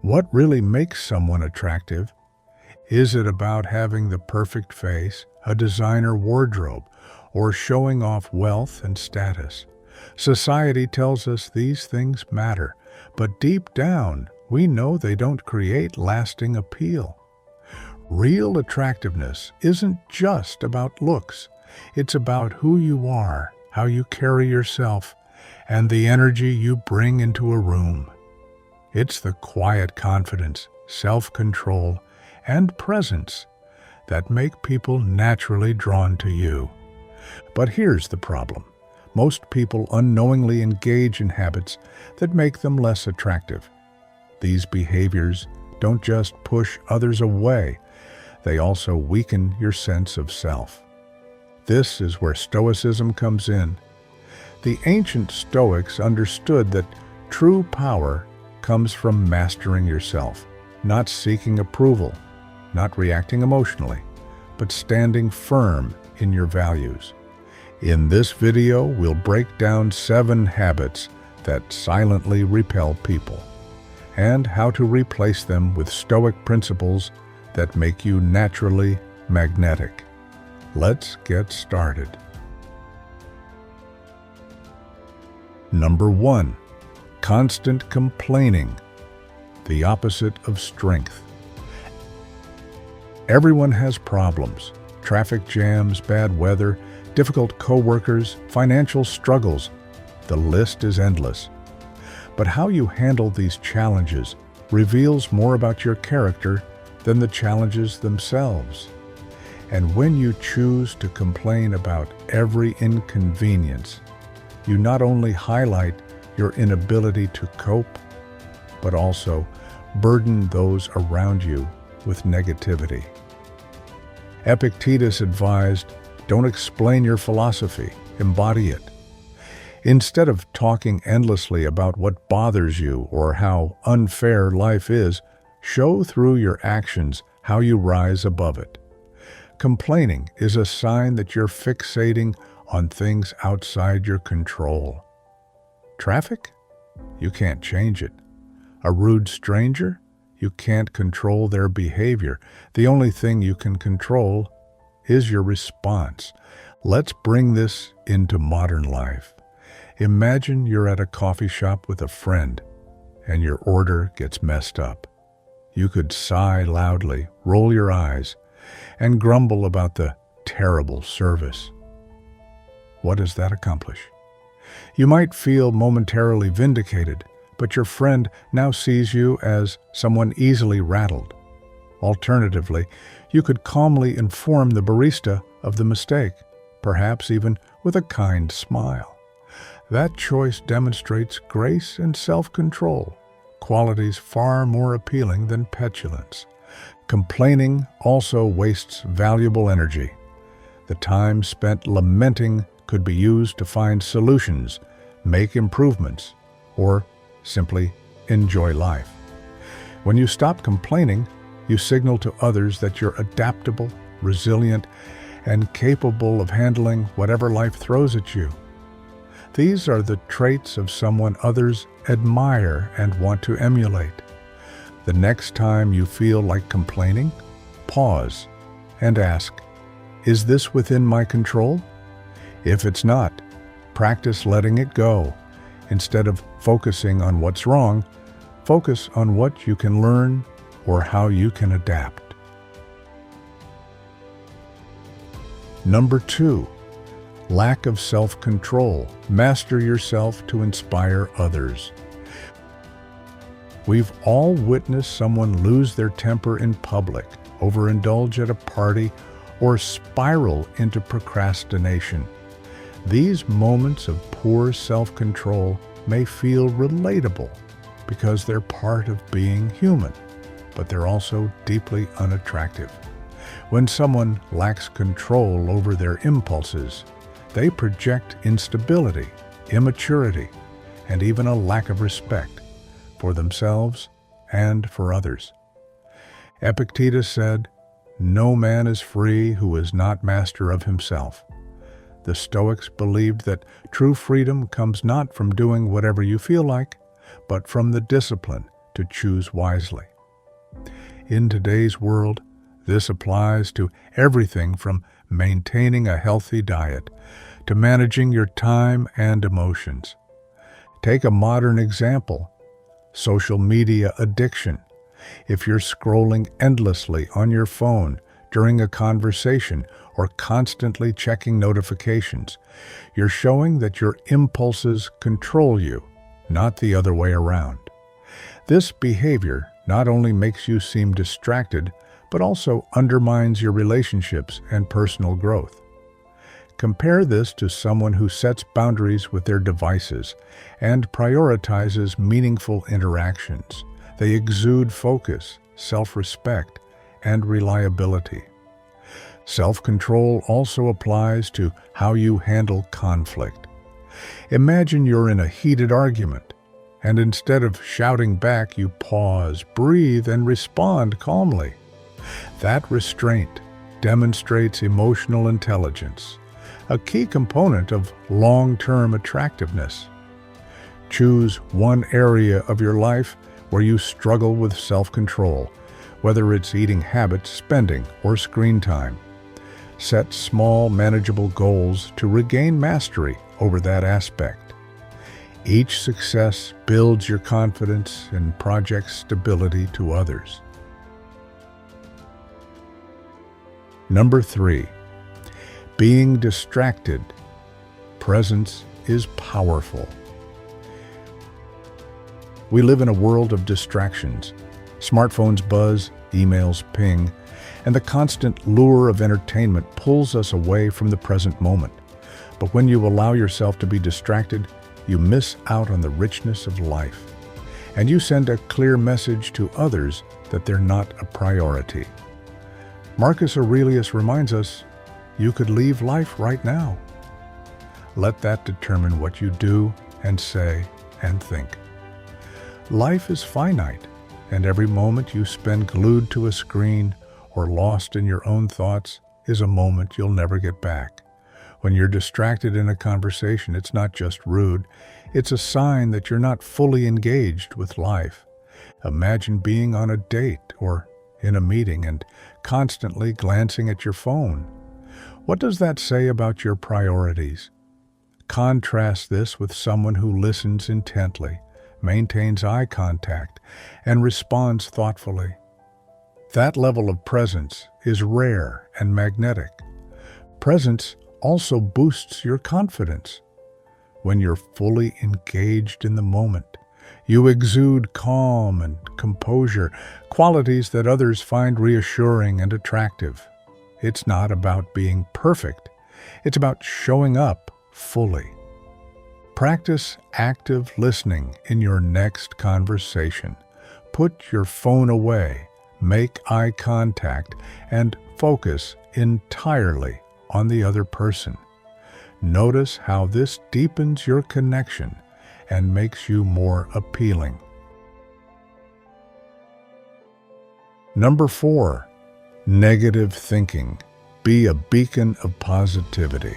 What really makes someone attractive? Is it about having the perfect face, a designer wardrobe, or showing off wealth and status? Society tells us these things matter, but deep down, we know they don't create lasting appeal. Real attractiveness isn't just about looks. It's about who you are, how you carry yourself, and the energy you bring into a room. It's the quiet confidence, self-control, and presence that make people naturally drawn to you. But here's the problem. Most people unknowingly engage in habits that make them less attractive. These behaviors don't just push others away, they also weaken your sense of self. This is where Stoicism comes in. The ancient Stoics understood that true power comes from mastering yourself, not seeking approval, not reacting emotionally, but standing firm in your values. In this video, we'll break down 7 habits that silently repel people, and how to replace them with Stoic principles that make you naturally magnetic. Let's get started. Number 1. Constant complaining, the opposite of strength. Everyone has problems: traffic jams, bad weather, difficult coworkers, financial struggles. The list is endless. But how you handle these challenges reveals more about your character than the challenges themselves. And when you choose to complain about every inconvenience, you not only highlight your inability to cope, but also burden those around you with negativity. Epictetus advised, don't explain your philosophy, embody it. Instead of talking endlessly about what bothers you or how unfair life is, show through your actions how you rise above it. Complaining is a sign that you're fixating on things outside your control. Traffic? You can't change it. A rude stranger? You can't control their behavior. The only thing you can control is your response. Let's bring this into modern life. Imagine you're at a coffee shop with a friend and your order gets messed up. You could sigh loudly, roll your eyes, and grumble about the terrible service. What does that accomplish? You might feel momentarily vindicated, but your friend now sees you as someone easily rattled. Alternatively, you could calmly inform the barista of the mistake, perhaps even with a kind smile. That choice demonstrates grace and self-control, qualities far more appealing than petulance. Complaining also wastes valuable energy. The time spent lamenting could be used to find solutions, make improvements, or simply enjoy life. When you stop complaining, you signal to others that you're adaptable, resilient, and capable of handling whatever life throws at you. These are the traits of someone others admire and want to emulate. The next time you feel like complaining, pause and ask, is this within my control? If it's not, practice letting it go. Instead of focusing on what's wrong, focus on what you can learn or how you can adapt. Number 2, lack of self-control. Master yourself to inspire others. We've all witnessed someone lose their temper in public, overindulge at a party, or spiral into procrastination. These moments of poor self-control may feel relatable because they're part of being human, but they're also deeply unattractive. When someone lacks control over their impulses, they project instability, immaturity, and even a lack of respect for themselves and for others. Epictetus said, "No man is free who is not master of himself." The Stoics believed that true freedom comes not from doing whatever you feel like, but from the discipline to choose wisely. In today's world, this applies to everything from maintaining a healthy diet to managing your time and emotions. Take a modern example: social media addiction. If you're scrolling endlessly on your phone during a conversation or constantly checking notifications, you're showing that your impulses control you, not the other way around. This behavior not only makes you seem distracted, but also undermines your relationships and personal growth. Compare this to someone who sets boundaries with their devices and prioritizes meaningful interactions. They exude focus, self-respect, and reliability. Self-control also applies to how you handle conflict. Imagine you're in a heated argument, and instead of shouting back, you pause, breathe, and respond calmly. That restraint demonstrates emotional intelligence, a key component of long-term attractiveness. Choose one area of your life where you struggle with self-control, whether it's eating habits, spending, or screen time. Set small, manageable goals to regain mastery over that aspect. Each success builds your confidence and projects stability to others. Number 3, being distracted. Presence is powerful. We live in a world of distractions. Smartphones buzz, emails ping, and the constant lure of entertainment pulls us away from the present moment. But when you allow yourself to be distracted, you miss out on the richness of life, and you send a clear message to others that they're not a priority. Marcus Aurelius reminds us, you could leave life right now. Let that determine what you do and say and think. Life is finite, and every moment you spend glued to a screen or lost in your own thoughts is a moment you'll never get back. When you're distracted in a conversation, it's not just rude, it's a sign that you're not fully engaged with life. Imagine being on a date or in a meeting and constantly glancing at your phone. What does that say about your priorities? Contrast this with someone who listens intently, maintains eye contact, and responds thoughtfully. That level of presence is rare and magnetic. Presence also boosts your confidence. When you're fully engaged in the moment, you exude calm and composure, qualities that others find reassuring and attractive. It's not about being perfect. It's about showing up fully. Practice active listening in your next conversation. Put your phone away, make eye contact, and focus entirely on the other person. Notice how this deepens your connection and makes you more appealing. Number 4, negative thinking. Be a beacon of positivity.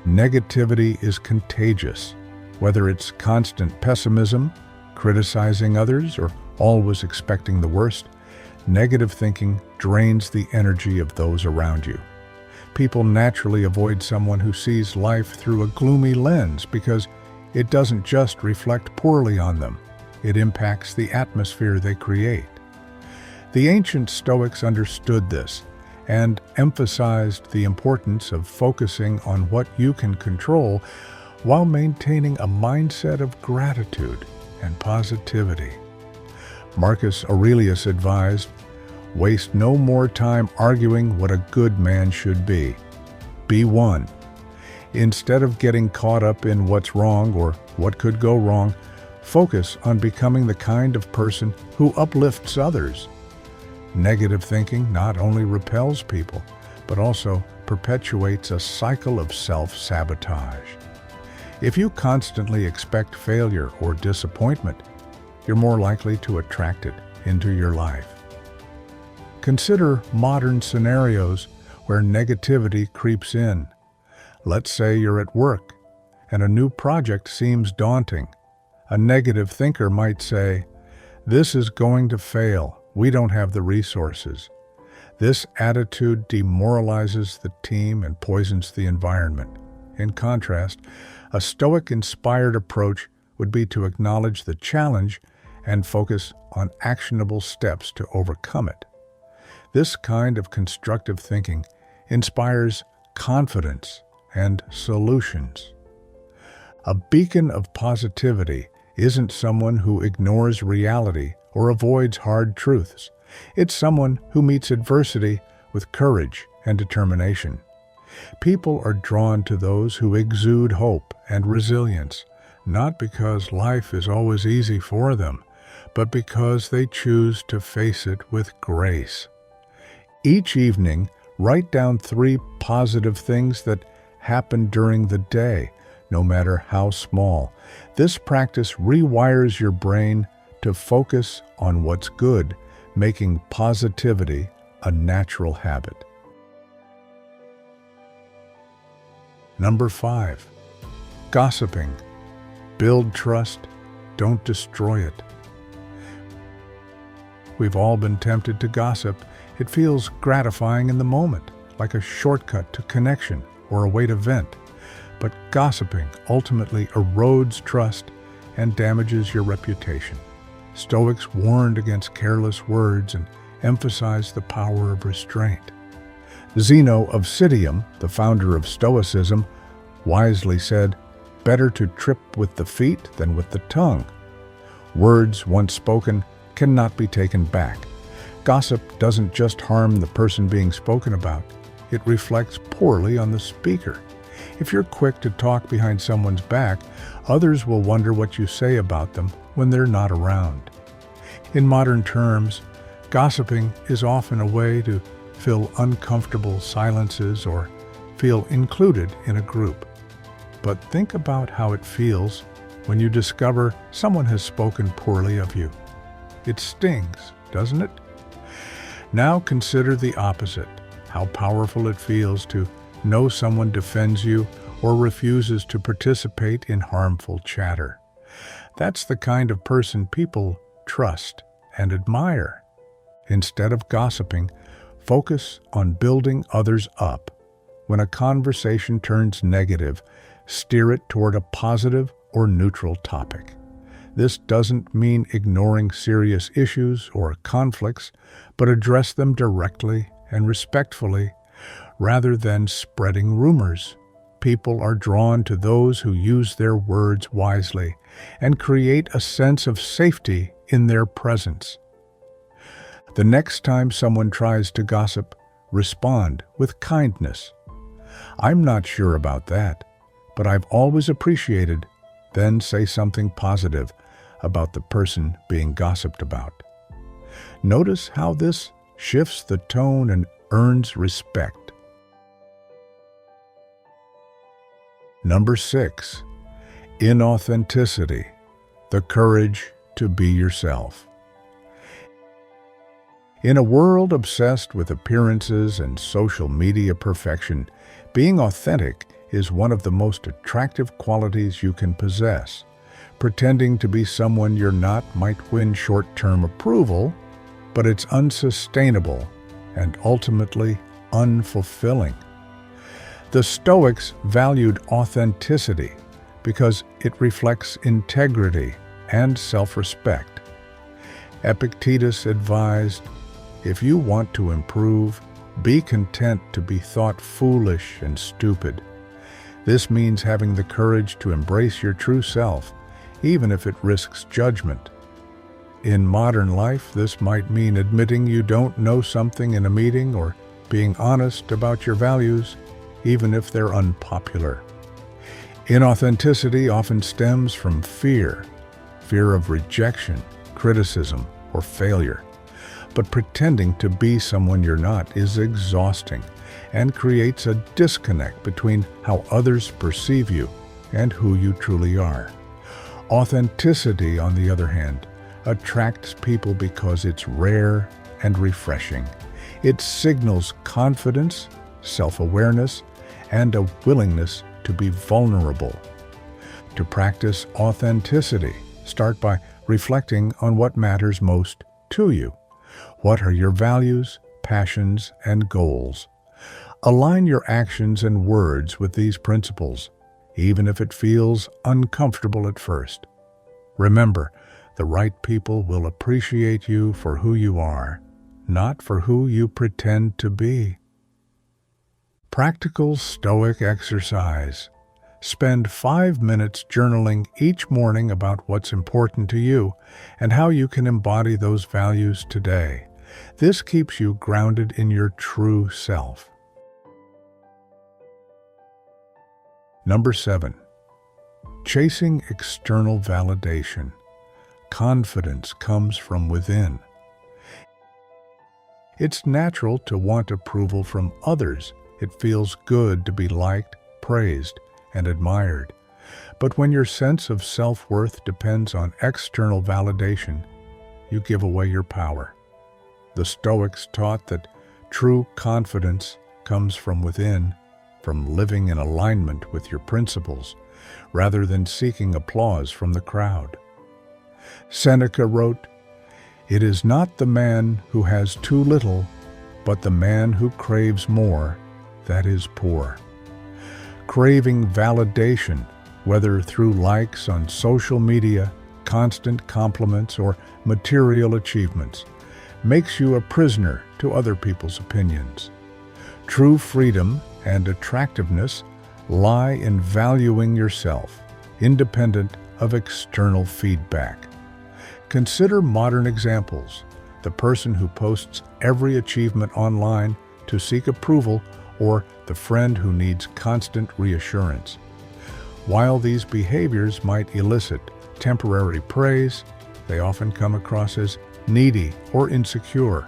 Negativity is contagious, whether it's constant pessimism, criticizing others, or always expecting the worst. Negative thinking drains the energy of those around you. People naturally avoid someone who sees life through a gloomy lens because it doesn't just reflect poorly on them, it impacts the atmosphere they create. The ancient Stoics understood this and emphasized the importance of focusing on what you can control while maintaining a mindset of gratitude and positivity. Marcus Aurelius advised, "Waste no more time arguing what a good man should be. Be one." Instead of getting caught up in what's wrong or what could go wrong, focus on becoming the kind of person who uplifts others. Negative thinking not only repels people, but also perpetuates a cycle of self-sabotage. If you constantly expect failure or disappointment, you're more likely to attract it into your life. Consider modern scenarios where negativity creeps in. Let's say you're at work and a new project seems daunting. A negative thinker might say, "This is going to fail. We don't have the resources." This attitude demoralizes the team and poisons the environment. In contrast, a Stoic-inspired approach would be to acknowledge the challenge and focus on actionable steps to overcome it. This kind of constructive thinking inspires confidence and solutions. A beacon of positivity isn't someone who ignores reality or avoids hard truths. It's someone who meets adversity with courage and determination. People are drawn to those who exude hope and resilience, not because life is always easy for them, but because they choose to face it with grace. Each evening, write down 3 positive things that happened during the day, no matter how small. This practice rewires your brain to focus on what's good, making positivity a natural habit. Number 5. Gossiping. Build trust, don't destroy it. We've all been tempted to gossip. It feels gratifying in the moment, like a shortcut to connection or a way to vent. But gossiping ultimately erodes trust and damages your reputation. Stoics warned against careless words and emphasized the power of restraint. Zeno of Citium, the founder of Stoicism, wisely said, "Better to trip with the feet than with the tongue." Words once spoken cannot be taken back. Gossip doesn't just harm the person being spoken about, it reflects poorly on the speaker. If you're quick to talk behind someone's back, others will wonder what you say about them when they're not around. In modern terms, gossiping is often a way to fill uncomfortable silences or feel included in a group. But think about how it feels when you discover someone has spoken poorly of you. It stings, doesn't it? Now consider the opposite, how powerful it feels to know someone defends you or refuses to participate in harmful chatter. That's the kind of person people trust and admire. Instead of gossiping, focus on building others up. When a conversation turns negative, steer it toward a positive or neutral topic. This doesn't mean ignoring serious issues or conflicts, but address them directly and respectfully, rather than spreading rumors. People are drawn to those who use their words wisely and create a sense of safety in their presence. The next time someone tries to gossip, respond with kindness. "I'm not sure about that, but I've always appreciated," then say something positive about the person being gossiped about. Notice how this shifts the tone and earns respect. Number 6. Inauthenticity. The courage to be yourself. In a world obsessed with appearances and social media perfection, being authentic is one of the most attractive qualities you can possess. Pretending to be someone you're not might win short-term approval, but it's unsustainable and ultimately unfulfilling. The Stoics valued authenticity because it reflects integrity and self-respect. Epictetus advised, "If you want to improve, be content to be thought foolish and stupid." This means having the courage to embrace your true self, even if it risks judgment. In modern life, this might mean admitting you don't know something in a meeting or being honest about your values, even if they're unpopular. Inauthenticity often stems from fear of rejection, criticism, or failure. But pretending to be someone you're not is exhausting and creates a disconnect between how others perceive you and who you truly are. Authenticity, on the other hand, attracts people because it's rare and refreshing. It signals confidence, self-awareness, and a willingness to be vulnerable. To practice authenticity, Start by reflecting on what matters most to you. What are your values, passions, and goals? Align your actions and words with these principles, even if it feels uncomfortable at first. Remember, the right people will appreciate you for who you are, not for who you pretend to be. Practical Stoic exercise. Spend 5 minutes journaling each morning about what's important to you and how you can embody those values today. This keeps you grounded in your true self. Number 7. Chasing external validation. Confidence comes from within. It's natural to want approval from others. It feels good to be liked, praised, and admired. But when your sense of self-worth depends on external validation, you give away your power. The Stoics taught that true confidence comes from within, from living in alignment with your principles, rather than seeking applause from the crowd. Seneca wrote, "It is not the man who has too little, but the man who craves more, that is poor." Craving validation, whether through likes on social media, constant compliments, or material achievements, makes you a prisoner to other people's opinions. True freedom and attractiveness lie in valuing yourself, independent of external feedback. Consider modern examples: the person who posts every achievement online to seek approval, or the friend who needs constant reassurance. While these behaviors might elicit temporary praise, they often come across as needy or insecure.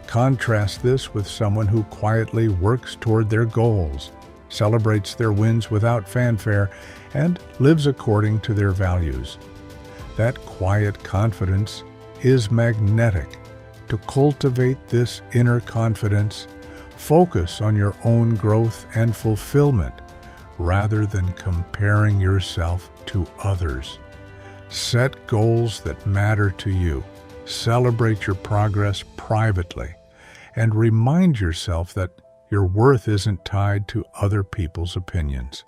Contrast this with someone who quietly works toward their goals, celebrates their wins without fanfare, and lives according to their values. That quiet confidence is magnetic. To cultivate this inner confidence, focus on your own growth and fulfillment rather than comparing yourself to others. Set goals that matter to you. Celebrate your progress privately, and remind yourself that your worth isn't tied to other people's opinions.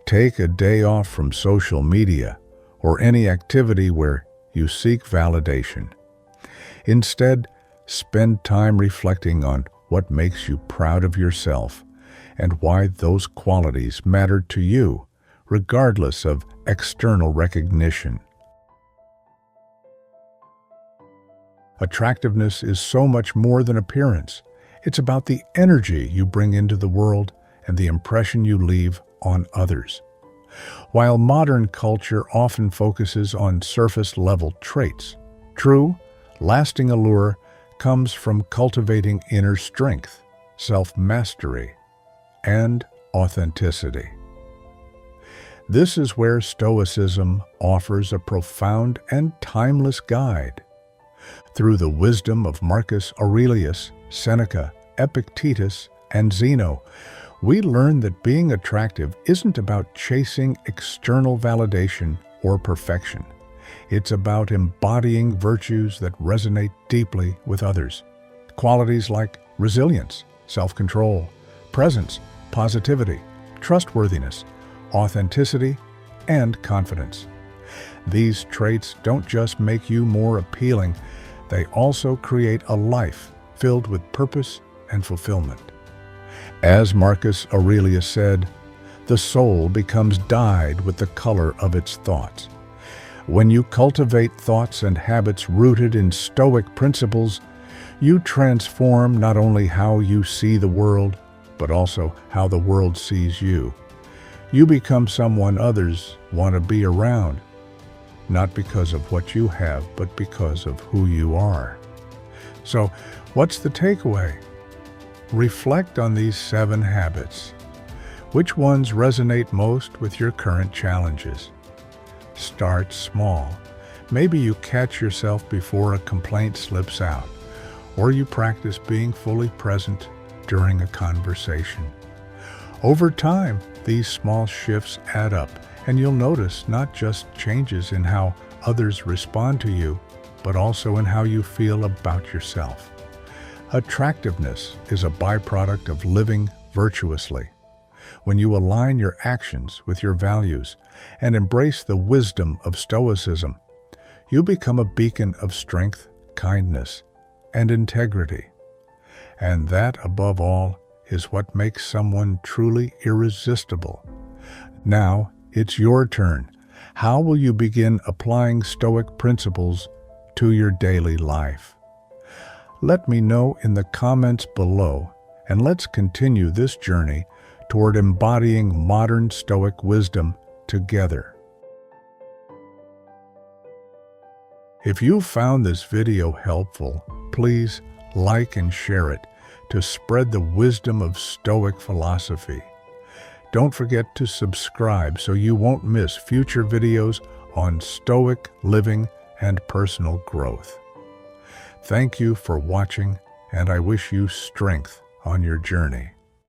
Take a day off from social media or any activity where you seek validation. Instead, spend time reflecting on what makes you proud of yourself and why those qualities matter to you, regardless of external recognition. Attractiveness is so much more than appearance. It's about the energy you bring into the world and the impression you leave on others. While modern culture often focuses on surface-level traits, true, lasting allure comes from cultivating inner strength, self-mastery, and authenticity. This is where Stoicism offers a profound and timeless guide. Through the wisdom of Marcus Aurelius, Seneca, Epictetus, and Zeno, we learn that being attractive isn't about chasing external validation or perfection. It's about embodying virtues that resonate deeply with others. Qualities like resilience, self-control, presence, positivity, trustworthiness, authenticity, and confidence. These traits don't just make you more appealing, they also create a life filled with purpose and fulfillment. As Marcus Aurelius said, the soul becomes dyed with the color of its thoughts. When you cultivate thoughts and habits rooted in Stoic principles, you transform not only how you see the world, but also how the world sees you. You become someone others want to be around, not because of what you have, but because of who you are. So, what's the takeaway? Reflect on these 7 habits. Which ones resonate most with your current challenges? Start small. Maybe you catch yourself before a complaint slips out, or you practice being fully present during a conversation. Over time, these small shifts add up, And you'll notice not just changes in how others respond to you, but also in how you feel about yourself. Attractiveness is a byproduct of living virtuously. When you align your actions with your values and embrace the wisdom of Stoicism, you become a beacon of strength, kindness, and integrity. And that, above all, is what makes someone truly irresistible. Now, it's your turn. How will you begin applying Stoic principles to your daily life? Let me know in the comments below, and let's continue this journey toward embodying modern Stoic wisdom together. If you found this video helpful, please like and share it to spread the wisdom of Stoic philosophy. Don't forget to subscribe so you won't miss future videos on Stoic living and personal growth. Thank you for watching, and I wish you strength on your journey.